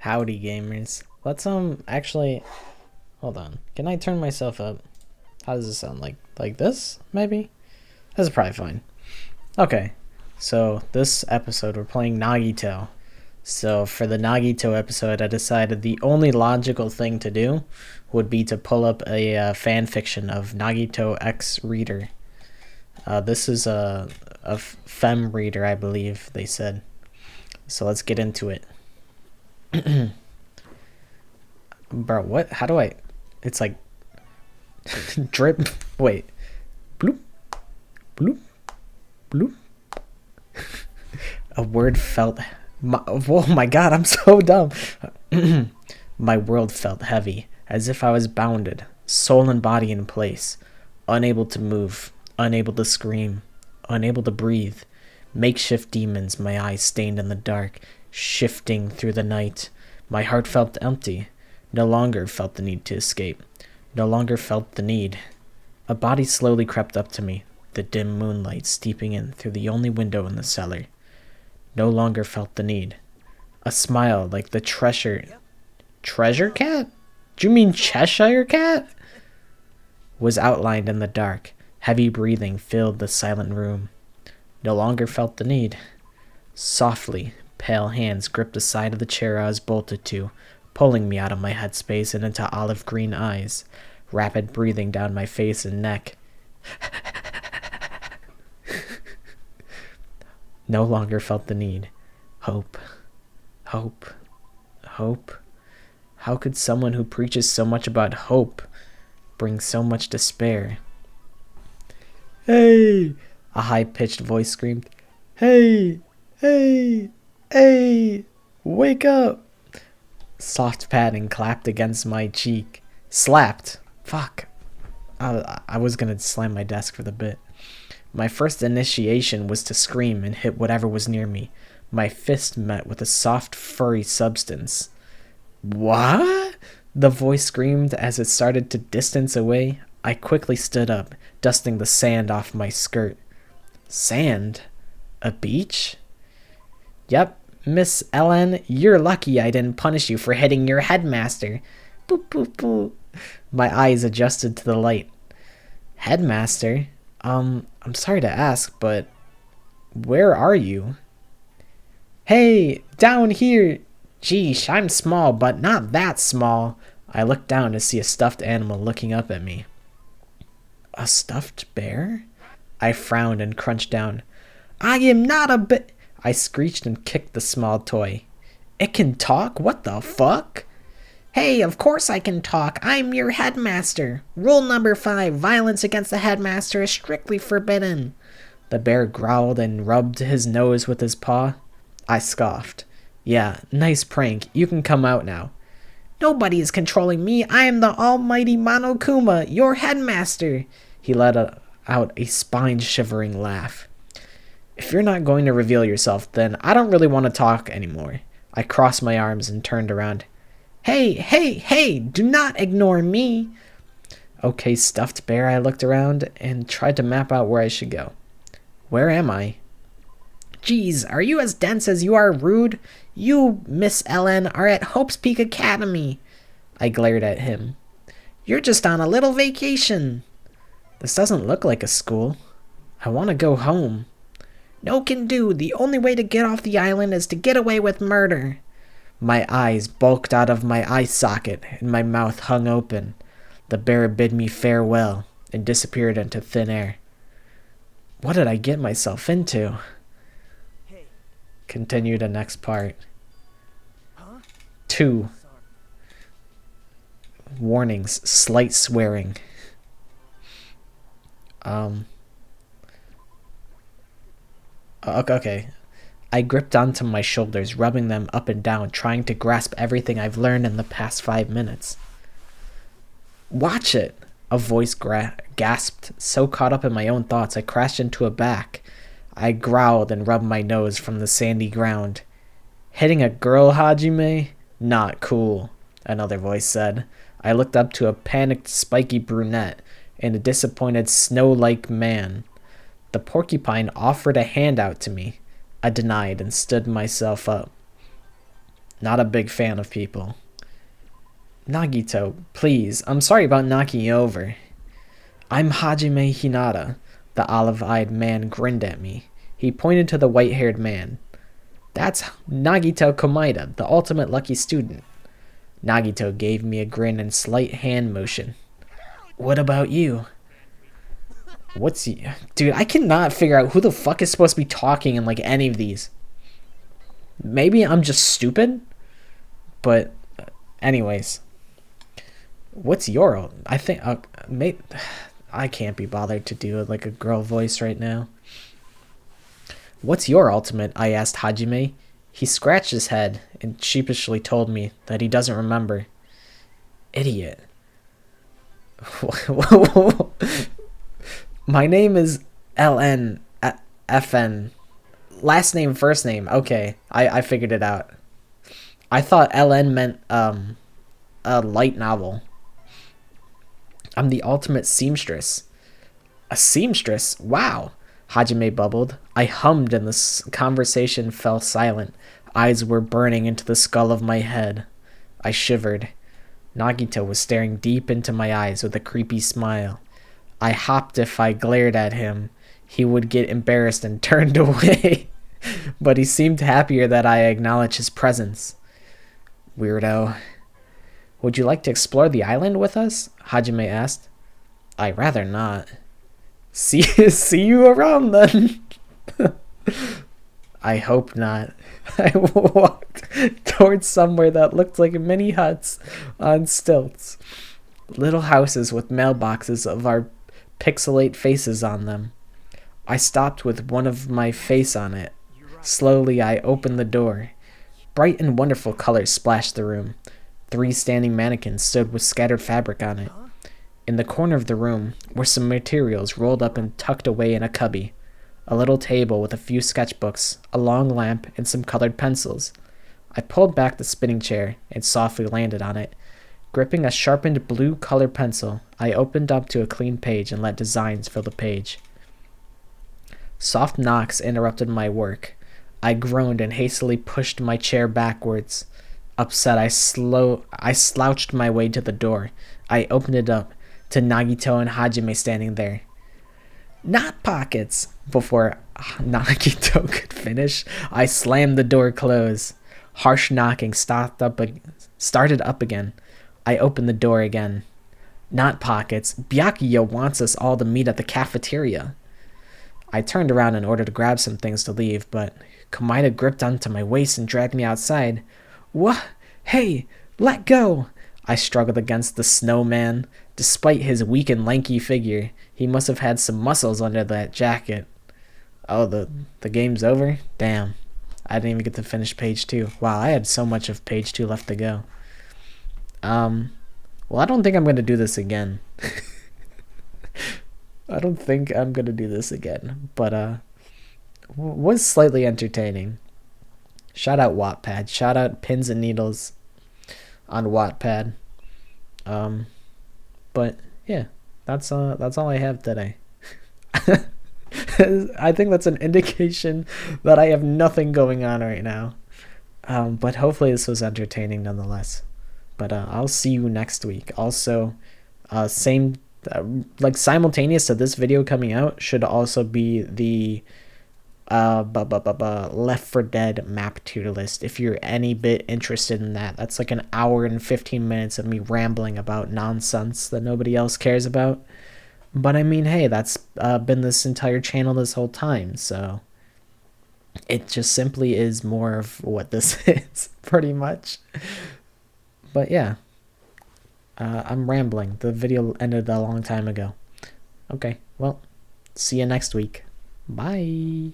Howdy gamers. Let's actually hold on. Can I turn myself up? How does it sound? Like this? Maybe? This is probably fine. Okay. So this episode we're playing Nagito. So for the Nagito episode I decided the only logical thing to do would be to pull up a fan fiction of Nagito X Reader. This is a femme reader, I believe they said. So let's get into it. Bro, what? How do I? It's like drip. Wait. Bloop. Bloop. Bloop. A word felt. Oh my god, I'm so dumb. My world felt heavy, as if I was bounded, soul and body in place, unable to move, unable to scream, unable to breathe. Makeshift demons, my eyes stained in the dark, shifting through the night. My heart felt empty. No longer felt the need to escape. No longer felt the need. A body slowly crept up to me, the dim moonlight steeping in through the only window in the cellar. No longer felt the need. A smile like the treasure cat? Do you mean Cheshire cat? Was outlined in the dark. Heavy breathing filled the silent room. No longer felt the need. Softly, pale hands gripped the side of the chair I was bolted to, pulling me out of my headspace and into olive green eyes. Rapid breathing down my face and neck. No longer felt the need. Hope. Hope. Hope. How could someone who preaches so much about hope bring so much despair? Hey! A high-pitched voice screamed. Hey! Hey! Hey! Wake up! Soft padding clapped against my cheek. Slapped. Fuck. I was gonna slam my desk for the bit. My first initiation was to scream and hit whatever was near me. My fist met with a soft, furry substance. What? The voice screamed as it started to distance away. I quickly stood up, dusting the sand off my skirt. Sand? A beach? Yep, Miss Ellen, you're lucky I didn't punish you for hitting your headmaster. Boop, boop, boop. My eyes adjusted to the light. Headmaster? I'm sorry to ask, but where are you? Hey, down here! Geesh, I'm small, but not that small. I looked down to see a stuffed animal looking up at me. A stuffed bear? I frowned and crunched down. I am not a bear! I screeched and kicked the small toy. It can talk? What the fuck? Hey, of course I can talk. I'm your headmaster. Rule number 5, violence against the headmaster is strictly forbidden. The bear growled and rubbed his nose with his paw. I scoffed. Yeah, nice prank. You can come out now. Nobody is controlling me. I am the almighty Monokuma, your headmaster. He let out a spine-shivering laugh. If you're not going to reveal yourself, then I don't really want to talk anymore. I crossed my arms and turned around. Hey, hey, hey, do not ignore me. Okay, stuffed bear, I looked around and tried to map out where I should go. Where am I? Geez, are you as dense as you are rude? You, Miss Ellen, are at Hope's Peak Academy. I glared at him. You're just on a little vacation. This doesn't look like a school. I want to go home. No can do. The only way to get off the island is to get away with murder. My eyes bulked out of my eye socket and my mouth hung open. The bear bid me farewell and disappeared into thin air. What did I get myself into? Continue the next part. 2. Warnings, slight swearing. Okay. I gripped onto my shoulders, rubbing them up and down, trying to grasp everything I've learned in the past 5 minutes. Watch it! A voice gasped, so caught up in my own thoughts I crashed into a back. I growled and rubbed my nose from the sandy ground. Hitting a girl, Hajime? Not cool, another voice said. I looked up to a panicked, spiky brunette and a disappointed snow-like man. The porcupine offered a handout to me. I denied and stood myself up. Not a big fan of people. Nagito, please, I'm sorry about knocking you over. I'm Hajime Hinata. The olive-eyed man grinned at me. He pointed to the white-haired man. That's Nagito Komaeda, the ultimate lucky student. Nagito gave me a grin and slight hand motion. What about you? What's he? Dude, I cannot figure out who the fuck is supposed to be talking in like any of these. Maybe I'm just stupid? But anyways. What's your... I think... I can't be bothered to do like a girl voice right now. What's your ultimate? I asked Hajime. He scratched his head and sheepishly told me that he doesn't remember. Idiot. My name is LN Last name, first name. Okay, I figured it out. I thought LN meant a light novel. I'm the ultimate seamstress. A seamstress? Wow. Hajime bubbled. I hummed and the conversation fell silent. Eyes were burning into the skull of my head. I shivered. Nagito was staring deep into my eyes with a creepy smile. I hopped if I glared at him. He would get embarrassed and turned away. But he seemed happier that I acknowledged his presence. Weirdo. Would you like to explore the island with us? Hajime asked. I'd rather not. See you around then. I hope not. I walked towards somewhere that looked like mini huts on stilts. Little houses with mailboxes of our pixelate faces on them. I stopped with one of my face on it. Slowly I opened the door. Bright and wonderful colors splashed the room. 3 standing mannequins stood with scattered fabric on it. In the corner of the room were some materials rolled up and tucked away in a cubby. A little table with a few sketchbooks, a long lamp, and some colored pencils. I pulled back the spinning chair and softly landed on it. Gripping a sharpened blue colored pencil, I opened up to a clean page and let designs fill the page. Soft knocks interrupted my work. I groaned and hastily pushed my chair backwards. Upset, I slouched my way to the door. I opened it up to Nagito and Hajime standing there. Not pockets! Before Nagito could finish, I slammed the door closed. Harsh knocking started up again. I opened the door again. Not pockets. Byakuya wants us all to meet at the cafeteria. I turned around in order to grab some things to leave, but Komaeda gripped onto my waist and dragged me outside. What? Hey, let go! I struggled against the snowman. Despite his weak and lanky figure, he must have had some muscles under that jacket. Oh, the game's over? Damn. I didn't even get to finish page 2. Wow, I had so much of page 2 left to go. Well, I don't think I'm going to do this again. I don't think I'm going to do this again. But, was slightly entertaining. Shout out Wattpad. Shout out Pins and Needles on Wattpad. But yeah, that's all I have today. I think that's an indication that I have nothing going on right now. But hopefully this was entertaining nonetheless. But I'll see you next week. Also, same like simultaneous to this video coming out should also be the Left 4 Dead map tier list. If you're any bit interested in that, that's like an hour and 15 minutes of me rambling about nonsense that nobody else cares about. But I mean, hey, that's been this entire channel this whole time, so it just simply is more of what this is, pretty much. But yeah, I'm rambling. The video ended a long time ago. Okay, well, see you next week. Bye.